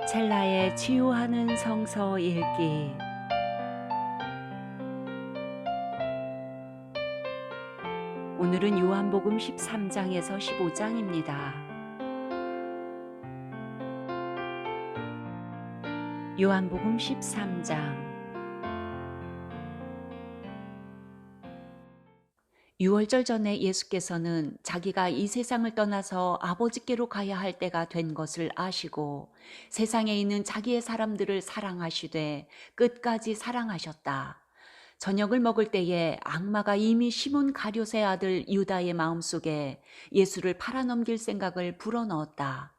첼라의 치유하는 성서 읽기. 오늘은 요한복음 13장에서 15장입니다. 요한복음 13장. 6월절 전에 예수께서는 자기가 이 세상을 떠나서 아버지께로 가야 할 때가 된 것을 아시고 세상에 있는 자기의 사람들을 사랑하시되 끝까지 사랑하셨다. 저녁을 먹을 때에 악마가 이미 시몬 가룟의 아들 유다의 마음속에 예수를 팔아넘길 생각을 불어넣었다.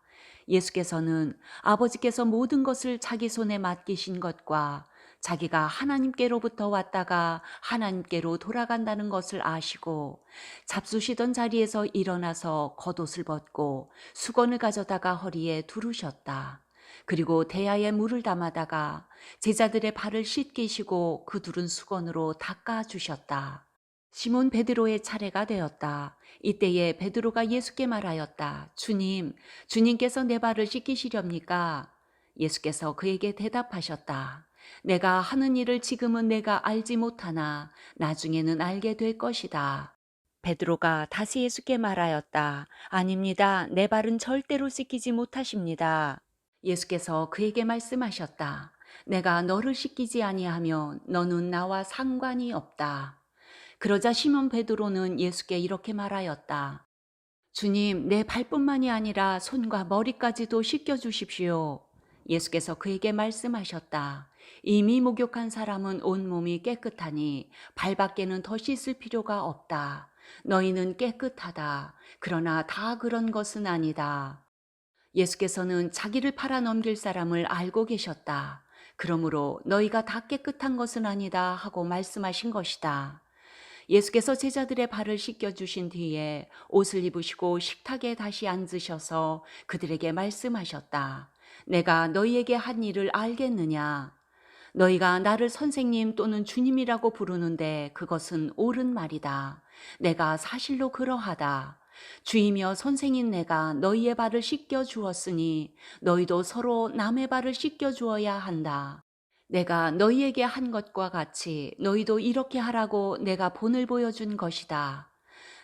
예수께서는 아버지께서 모든 것을 자기 손에 맡기신 것과 자기가 하나님께로부터 왔다가 하나님께로 돌아간다는 것을 아시고 잡수시던 자리에서 일어나서 겉옷을 벗고 수건을 가져다가 허리에 두르셨다. 그리고 대야에 물을 담아다가 제자들의 발을 씻기시고 그 두른 수건으로 닦아주셨다. 시몬 베드로의 차례가 되었다. 이때에 베드로가 예수께 말하였다. 주님, 주님께서 내 발을 씻기시렵니까? 예수께서 그에게 대답하셨다. 내가 하는 일을 지금은 내가 알지 못하나 나중에는 알게 될 것이다. 베드로가 다시 예수께 말하였다. 아닙니다. 내 발은 절대로 씻기지 못하십니다. 예수께서 그에게 말씀하셨다. 내가 너를 씻기지 아니하면 너는 나와 상관이 없다. 그러자 시몬 베드로는 예수께 이렇게 말하였다. 주님, 내 발뿐만이 아니라 손과 머리까지도 씻겨 주십시오. 예수께서 그에게 말씀하셨다. 이미 목욕한 사람은 온몸이 깨끗하니 발밖에는 더 씻을 필요가 없다. 너희는 깨끗하다. 그러나 다 그런 것은 아니다. 예수께서는 자기를 팔아넘길 사람을 알고 계셨다. 그러므로 너희가 다 깨끗한 것은 아니다 하고 말씀하신 것이다. 예수께서 제자들의 발을 씻겨주신 뒤에 옷을 입으시고 식탁에 다시 앉으셔서 그들에게 말씀하셨다. 내가 너희에게 한 일을 알겠느냐? 너희가 나를 선생님 또는 주님이라고 부르는데 그것은 옳은 말이다. 내가 사실로 그러하다. 주이며 선생인 내가 너희의 발을 씻겨 주었으니 너희도 서로 남의 발을 씻겨 주어야 한다. 내가 너희에게 한 것과 같이 너희도 이렇게 하라고 내가 본을 보여준 것이다.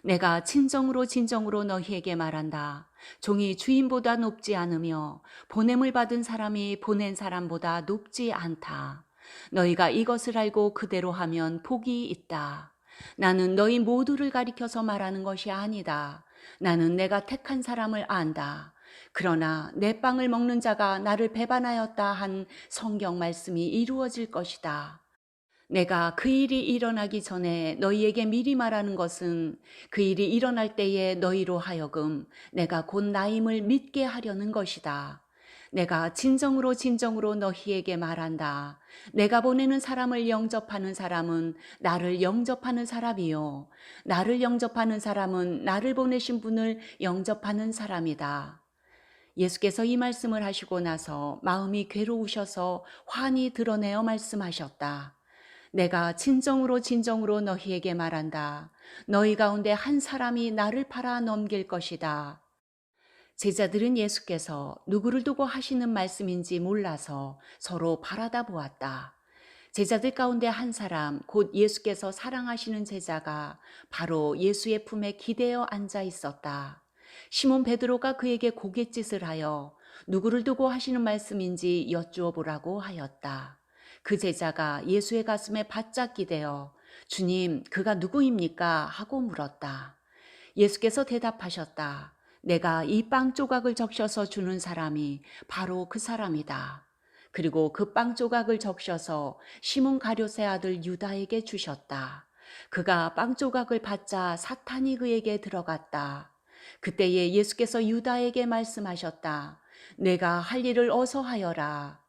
내가 진정으로 너희에게 말한다. 종이 주인보다 높지 않으며 보냄을 받은 사람이 보낸 사람보다 높지 않다. 너희가 이것을 알고 그대로 하면 복이 있다. 나는 너희 모두를 가리켜서 말하는 것이 아니다. 나는 내가 택한 사람을 안다. 그러나 내 빵을 먹는 자가 나를 배반하였다 한 성경 말씀이 이루어질 것이다. 내가 그 일이 일어나기 전에 너희에게 미리 말하는 것은 그 일이 일어날 때에 너희로 하여금 내가 곧 나임을 믿게 하려는 것이다. 내가 진정으로 너희에게 말한다. 내가 보내는 사람을 영접하는 사람은 나를 영접하는 사람이요. 나를 영접하는 사람은 나를 보내신 분을 영접하는 사람이다. 예수께서 이 말씀을 하시고 나서 마음이 괴로우셔서 환히 드러내어 말씀하셨다. 내가 진정으로 너희에게 말한다. 너희 가운데 한 사람이 나를 팔아 넘길 것이다. 제자들은 예수께서 누구를 두고 하시는 말씀인지 몰라서 서로 바라다 보았다. 제자들 가운데 한 사람, 곧 예수께서 사랑하시는 제자가 바로 예수의 품에 기대어 앉아 있었다. 시몬 베드로가 그에게 고갯짓을 하여 누구를 두고 하시는 말씀인지 여쭈어 보라고 하였다. 그 제자가 예수의 가슴에 바짝 기대어 주님, 그가 누구입니까? 하고 물었다. 예수께서 대답하셨다. 내가 이 빵 조각을 적셔서 주는 사람이 바로 그 사람이다. 그리고 그 빵 조각을 적셔서 시몬 가룟의 아들 유다에게 주셨다. 그가 빵 조각을 받자 사탄이 그에게 들어갔다. 그때에 예수께서 유다에게 말씀하셨다. 내가 할 일을 어서 하여라.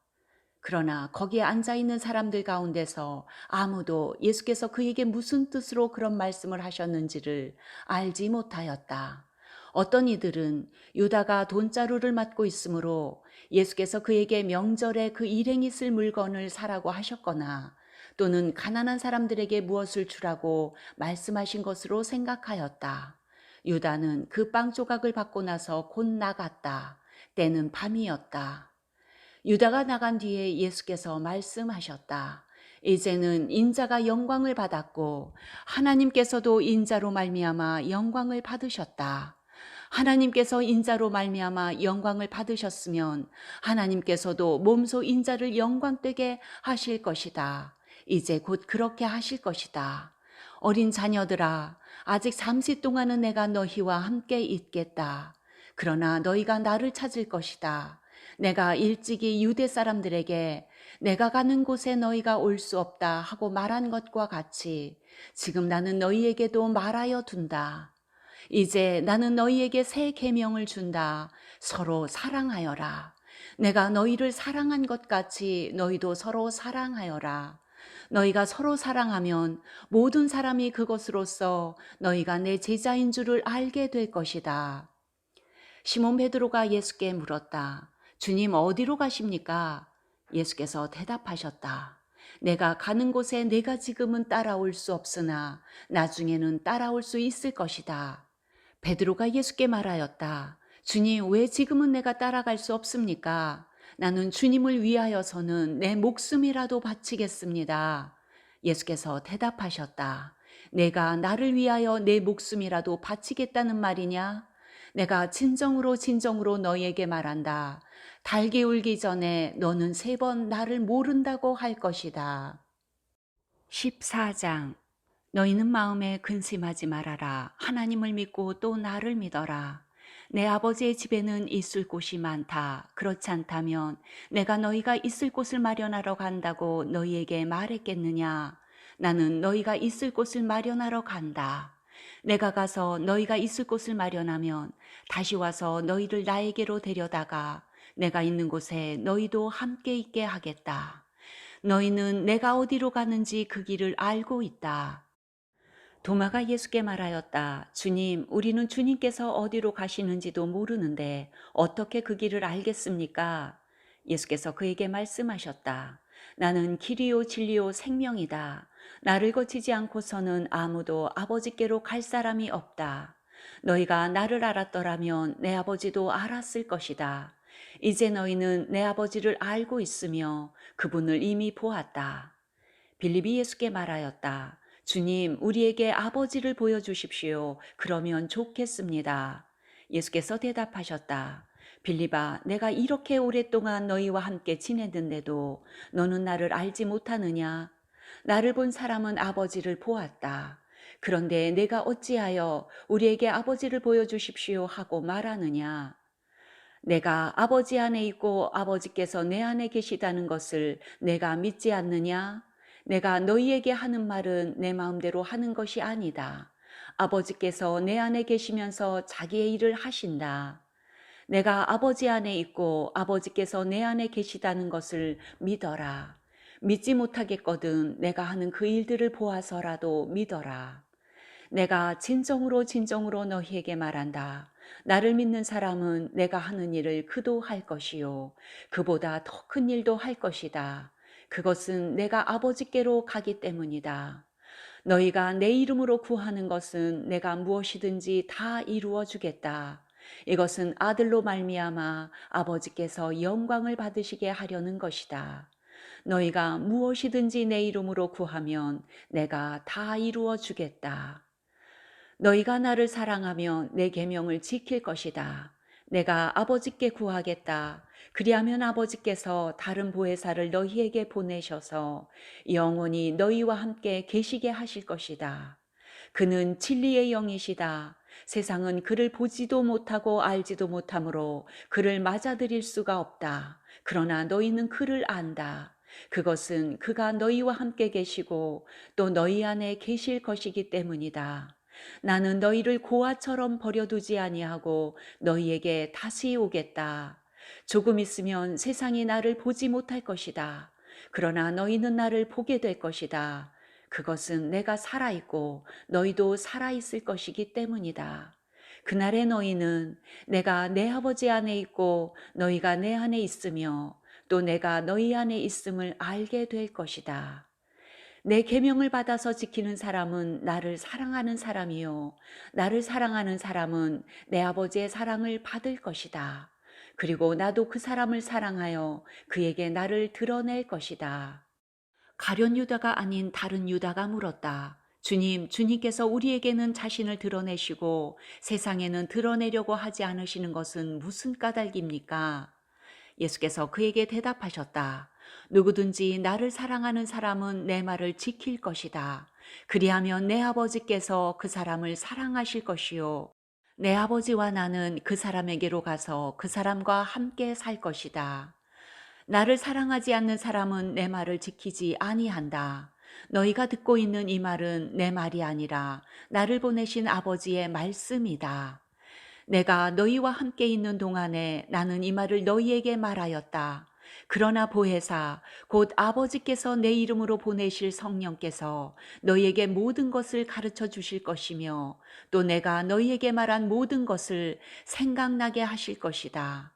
그러나 거기에 앉아있는 사람들 가운데서 아무도 예수께서 그에게 무슨 뜻으로 그런 말씀을 하셨는지를 알지 못하였다. 어떤 이들은 유다가 돈자루를 맡고 있으므로 예수께서 그에게 명절에 그 일행이 쓸 물건을 사라고 하셨거나 또는 가난한 사람들에게 무엇을 주라고 말씀하신 것으로 생각하였다. 유다는 그 빵 조각을 받고 나서 곧 나갔다. 때는 밤이었다. 유다가 나간 뒤에 예수께서 말씀하셨다. 이제는 인자가 영광을 받았고 하나님께서도 인자로 말미암아 영광을 받으셨다. 하나님께서 인자로 말미암아 영광을 받으셨으면 하나님께서도 몸소 인자를 영광되게 하실 것이다. 이제 곧 그렇게 하실 것이다. 어린 자녀들아, 아직 잠시 동안은 내가 너희와 함께 있겠다. 그러나 너희가 나를 찾을 것이다. 내가 일찍이 유대 사람들에게 내가 가는 곳에 너희가 올 수 없다 하고 말한 것과 같이 지금 나는 너희에게도 말하여 둔다. 이제 나는 너희에게 새 계명을 준다. 서로 사랑하여라. 내가 너희를 사랑한 것 같이 너희도 서로 사랑하여라. 너희가 서로 사랑하면 모든 사람이 그것으로써 너희가 내 제자인 줄을 알게 될 것이다. 시몬 베드로가 예수께 물었다. 주님, 어디로 가십니까? 예수께서 대답하셨다. 내가 가는 곳에 내가 지금은 따라올 수 없으나 나중에는 따라올 수 있을 것이다. 베드로가 예수께 말하였다. 주님, 왜 지금은 내가 따라갈 수 없습니까? 나는 주님을 위하여서는 내 목숨이라도 바치겠습니다. 예수께서 대답하셨다. 내가 나를 위하여 내 목숨이라도 바치겠다는 말이냐? 내가 진정으로 진정으로 너희에게 말한다. 달기 울기 전에 너는 3번 나를 모른다고 할 것이다. 14장. 너희는 마음에 근심하지 말아라. 하나님을 믿고 또 나를 믿어라. 내 아버지의 집에는 있을 곳이 많다. 그렇지 않다면 내가 너희가 있을 곳을 마련하러 간다고 너희에게 말했겠느냐? 나는 너희가 있을 곳을 마련하러 간다. 내가 가서 너희가 있을 곳을 마련하면 다시 와서 너희를 나에게로 데려다가 내가 있는 곳에 너희도 함께 있게 하겠다. 너희는 내가 어디로 가는지 그 길을 알고 있다. 도마가 예수께 말하였다. 주님, 우리는 주님께서 어디로 가시는지도 모르는데 어떻게 그 길을 알겠습니까? 예수께서 그에게 말씀하셨다. 나는 길이요 진리요 생명이다. 나를 거치지 않고서는 아무도 아버지께로 갈 사람이 없다. 너희가 나를 알았더라면 내 아버지도 알았을 것이다. 이제 너희는 내 아버지를 알고 있으며 그분을 이미 보았다. 빌립이 예수께 말하였다. 주님, 우리에게 아버지를 보여주십시오. 그러면 좋겠습니다. 예수께서 대답하셨다. 빌립아, 내가 이렇게 오랫동안 너희와 함께 지냈는데도 너는 나를 알지 못하느냐? 나를 본 사람은 아버지를 보았다. 그런데 내가 어찌하여 우리에게 아버지를 보여주십시오 하고 말하느냐? 내가 아버지 안에 있고 아버지께서 내 안에 계시다는 것을 내가 믿지 않느냐? 내가 너희에게 하는 말은 내 마음대로 하는 것이 아니다. 아버지께서 내 안에 계시면서 자기의 일을 하신다. 내가 아버지 안에 있고 아버지께서 내 안에 계시다는 것을 믿어라. 믿지 못하겠거든 내가 하는 그 일들을 보아서라도 믿어라. 내가 진정으로 진정으로 너희에게 말한다. 나를 믿는 사람은 내가 하는 일을 그도 할 것이요. 그보다 더 큰 일도 할 것이다. 그것은 내가 아버지께로 가기 때문이다. 너희가 내 이름으로 구하는 것은 내가 무엇이든지 다 이루어 주겠다. 이것은 아들로 말미암아 아버지께서 영광을 받으시게 하려는 것이다. 너희가 무엇이든지 내 이름으로 구하면 내가 다 이루어 주겠다. 너희가 나를 사랑하며 내 계명을 지킬 것이다. 내가 아버지께 구하겠다. 그리하면 아버지께서 다른 보혜사를 너희에게 보내셔서 영원히 너희와 함께 계시게 하실 것이다. 그는 진리의 영이시다. 세상은 그를 보지도 못하고 알지도 못하므로 그를 맞아들일 수가 없다. 그러나 너희는 그를 안다. 그것은 그가 너희와 함께 계시고 또 너희 안에 계실 것이기 때문이다. 나는 너희를 고아처럼 버려두지 아니하고 너희에게 다시 오겠다. 조금 있으면 세상이 나를 보지 못할 것이다. 그러나 너희는 나를 보게 될 것이다. 그것은 내가 살아있고 너희도 살아있을 것이기 때문이다. 그날에 너희는 내가 내 아버지 안에 있고 너희가 내 안에 있으며 또 내가 너희 안에 있음을 알게 될 것이다. 내 계명을 받아서 지키는 사람은 나를 사랑하는 사람이요. 나를 사랑하는 사람은 내 아버지의 사랑을 받을 것이다. 그리고 나도 그 사람을 사랑하여 그에게 나를 드러낼 것이다. 가룟 유다가 아닌 다른 유다가 물었다. 주님, 주님께서 우리에게는 자신을 드러내시고 세상에는 드러내려고 하지 않으시는 것은 무슨 까닭입니까? 예수께서 그에게 대답하셨다. 누구든지 나를 사랑하는 사람은 내 말을 지킬 것이다. 그리하면 내 아버지께서 그 사람을 사랑하실 것이요. 내 아버지와 나는 그 사람에게로 가서 그 사람과 함께 살 것이다. 나를 사랑하지 않는 사람은 내 말을 지키지 아니한다. 너희가 듣고 있는 이 말은 내 말이 아니라 나를 보내신 아버지의 말씀이다. 내가 너희와 함께 있는 동안에 나는 이 말을 너희에게 말하였다. 그러나 보혜사, 곧 아버지께서 내 이름으로 보내실 성령께서 너희에게 모든 것을 가르쳐 주실 것이며 또 내가 너희에게 말한 모든 것을 생각나게 하실 것이다.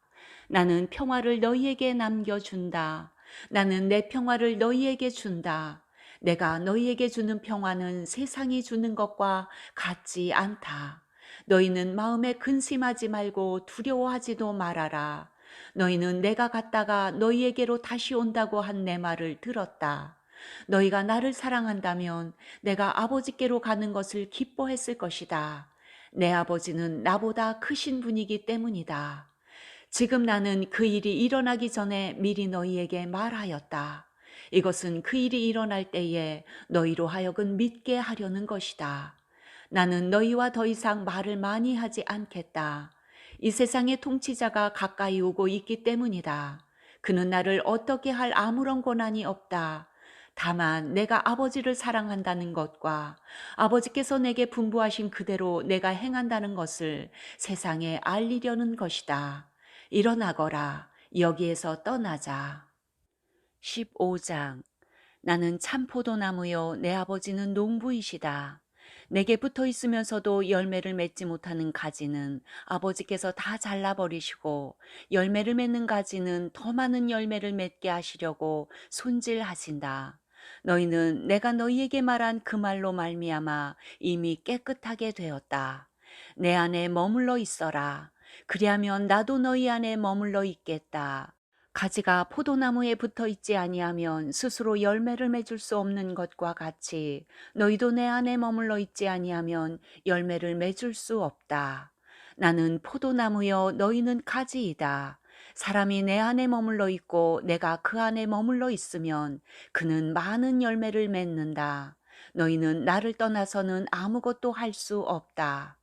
나는 평화를 너희에게 남겨준다. 나는 내 평화를 너희에게 준다. 내가 너희에게 주는 평화는 세상이 주는 것과 같지 않다. 너희는 마음에 근심하지 말고 두려워하지도 말아라. 너희는 내가 갔다가 너희에게로 다시 온다고 한 내 말을 들었다. 너희가 나를 사랑한다면 내가 아버지께로 가는 것을 기뻐했을 것이다. 내 아버지는 나보다 크신 분이기 때문이다. 지금 나는 그 일이 일어나기 전에 미리 너희에게 말하였다. 이것은 그 일이 일어날 때에 너희로 하여금 믿게 하려는 것이다. 나는 너희와 더 이상 말을 많이 하지 않겠다. 이 세상의 통치자가 가까이 오고 있기 때문이다. 그는 나를 어떻게 할 아무런 권한이 없다. 다만 내가 아버지를 사랑한다는 것과 아버지께서 내게 분부하신 그대로 내가 행한다는 것을 세상에 알리려는 것이다. 일어나거라. 여기에서 떠나자. 15장. 나는 참 포도나무요 내 아버지는 농부이시다. 내게 붙어 있으면서도 열매를 맺지 못하는 가지는 아버지께서 다 잘라버리시고 열매를 맺는 가지는 더 많은 열매를 맺게 하시려고 손질하신다. 너희는 내가 너희에게 말한 그 말로 말미암아 이미 깨끗하게 되었다. 내 안에 머물러 있어라. 그리하면 나도 너희 안에 머물러 있겠다. 가지가 포도나무에 붙어 있지 아니하면 스스로 열매를 맺을 수 없는 것과 같이 너희도 내 안에 머물러 있지 아니하면 열매를 맺을 수 없다. 나는 포도나무여 너희는 가지이다. 사람이 내 안에 머물러 있고 내가 그 안에 머물러 있으면 그는 많은 열매를 맺는다. 너희는 나를 떠나서는 아무것도 할 수 없다.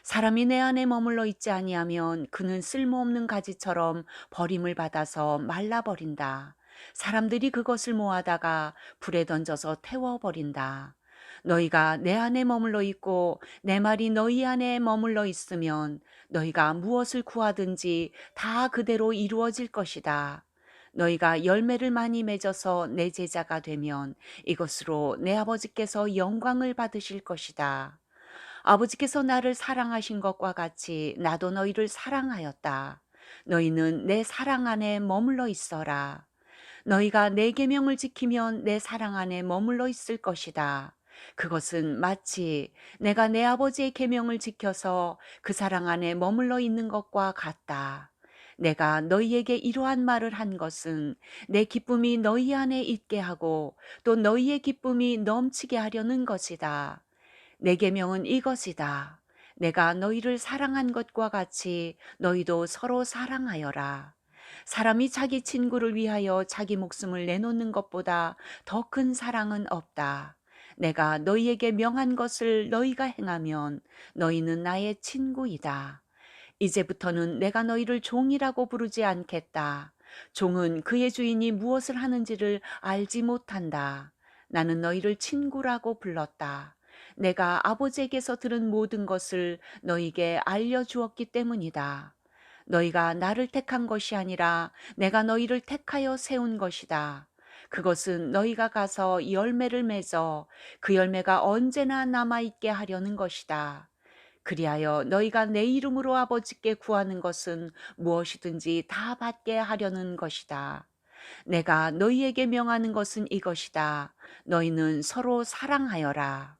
사람이 내 안에 머물러 있지 아니하면 그는 쓸모없는 가지처럼 버림을 받아서 말라버린다. 사람들이 그것을 모아다가 불에 던져서 태워버린다. 너희가 내 안에 머물러 있고 내 말이 너희 안에 머물러 있으면 너희가 무엇을 구하든지 다 그대로 이루어질 것이다. 너희가 열매를 많이 맺어서 내 제자가 되면 이것으로 내 아버지께서 영광을 받으실 것이다. 아버지께서 나를 사랑하신 것과 같이 나도 너희를 사랑하였다. 너희는 내 사랑 안에 머물러 있어라. 너희가 내 계명을 지키면 내 사랑 안에 머물러 있을 것이다. 그것은 마치 내가 내 아버지의 계명을 지켜서 그 사랑 안에 머물러 있는 것과 같다. 내가 너희에게 이러한 말을 한 것은 내 기쁨이 너희 안에 있게 하고 또 너희의 기쁨이 넘치게 하려는 것이다. 내 계명은 이것이다. 내가 너희를 사랑한 것과 같이 너희도 서로 사랑하여라. 사람이 자기 친구를 위하여 자기 목숨을 내놓는 것보다 더 큰 사랑은 없다. 내가 너희에게 명한 것을 너희가 행하면 너희는 나의 친구이다. 이제부터는 내가 너희를 종이라고 부르지 않겠다. 종은 그의 주인이 무엇을 하는지를 알지 못한다. 나는 너희를 친구라고 불렀다. 내가 아버지에게서 들은 모든 것을 너희에게 알려주었기 때문이다. 너희가 나를 택한 것이 아니라 내가 너희를 택하여 세운 것이다. 그것은 너희가 가서 열매를 맺어 그 열매가 언제나 남아있게 하려는 것이다. 그리하여 너희가 내 이름으로 아버지께 구하는 것은 무엇이든지 다 받게 하려는 것이다. 내가 너희에게 명하는 것은 이것이다. 너희는 서로 사랑하여라.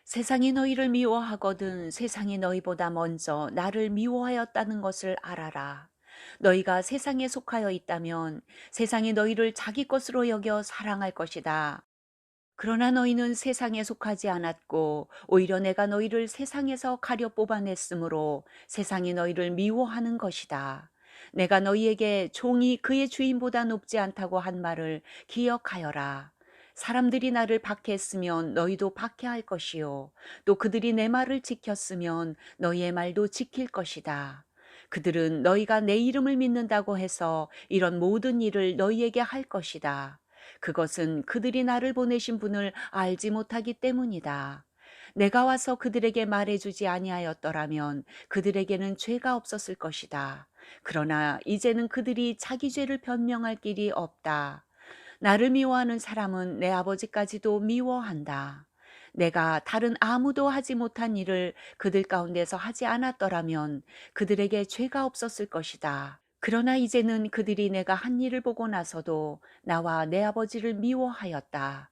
세상이 너희를 미워하거든 세상이 너희보다 먼저 나를 미워하였다는 것을 알아라. 너희가 세상에 속하여 있다면 세상이 너희를 자기 것으로 여겨 사랑할 것이다. 그러나 너희는 세상에 속하지 않았고 오히려 내가 너희를 세상에서 가려 뽑아냈으므로 세상이 너희를 미워하는 것이다. 내가 너희에게 종이 그의 주인보다 높지 않다고 한 말을 기억하여라. 사람들이 나를 박해했으면 너희도 박해할 것이요. 또 그들이 내 말을 지켰으면 너희의 말도 지킬 것이다. 그들은 너희가 내 이름을 믿는다고 해서 이런 모든 일을 너희에게 할 것이다. 그것은 그들이 나를 보내신 분을 알지 못하기 때문이다. 내가 와서 그들에게 말해주지 아니하였더라면 그들에게는 죄가 없었을 것이다. 그러나 이제는 그들이 자기 죄를 변명할 길이 없다. 나를 미워하는 사람은 내 아버지까지도 미워한다. 내가 다른 아무도 하지 못한 일을 그들 가운데서 하지 않았더라면 그들에게 죄가 없었을 것이다. 그러나 이제는 그들이 내가 한 일을 보고 나서도 나와 내 아버지를 미워하였다.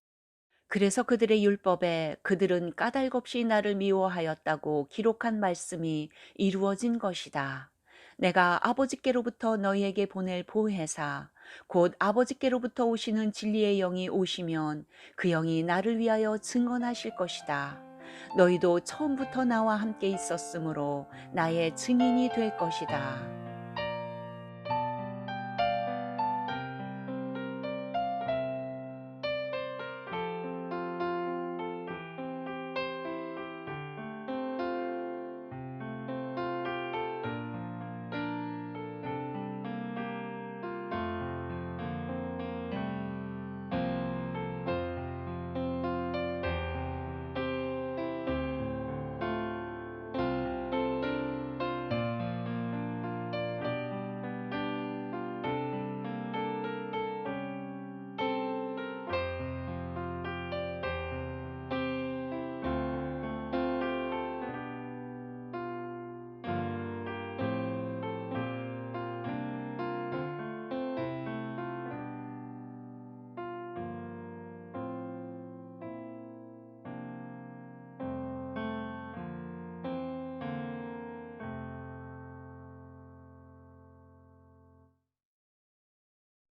그래서 그들의 율법에 그들은 까닭없이 나를 미워하였다고 기록한 말씀이 이루어진 것이다. 내가 아버지께로부터 너희에게 보낼 보혜사, 곧 아버지께로부터 오시는 진리의 영이 오시면 그 영이 나를 위하여 증언하실 것이다. 너희도 처음부터 나와 함께 있었으므로 나의 증인이 될 것이다.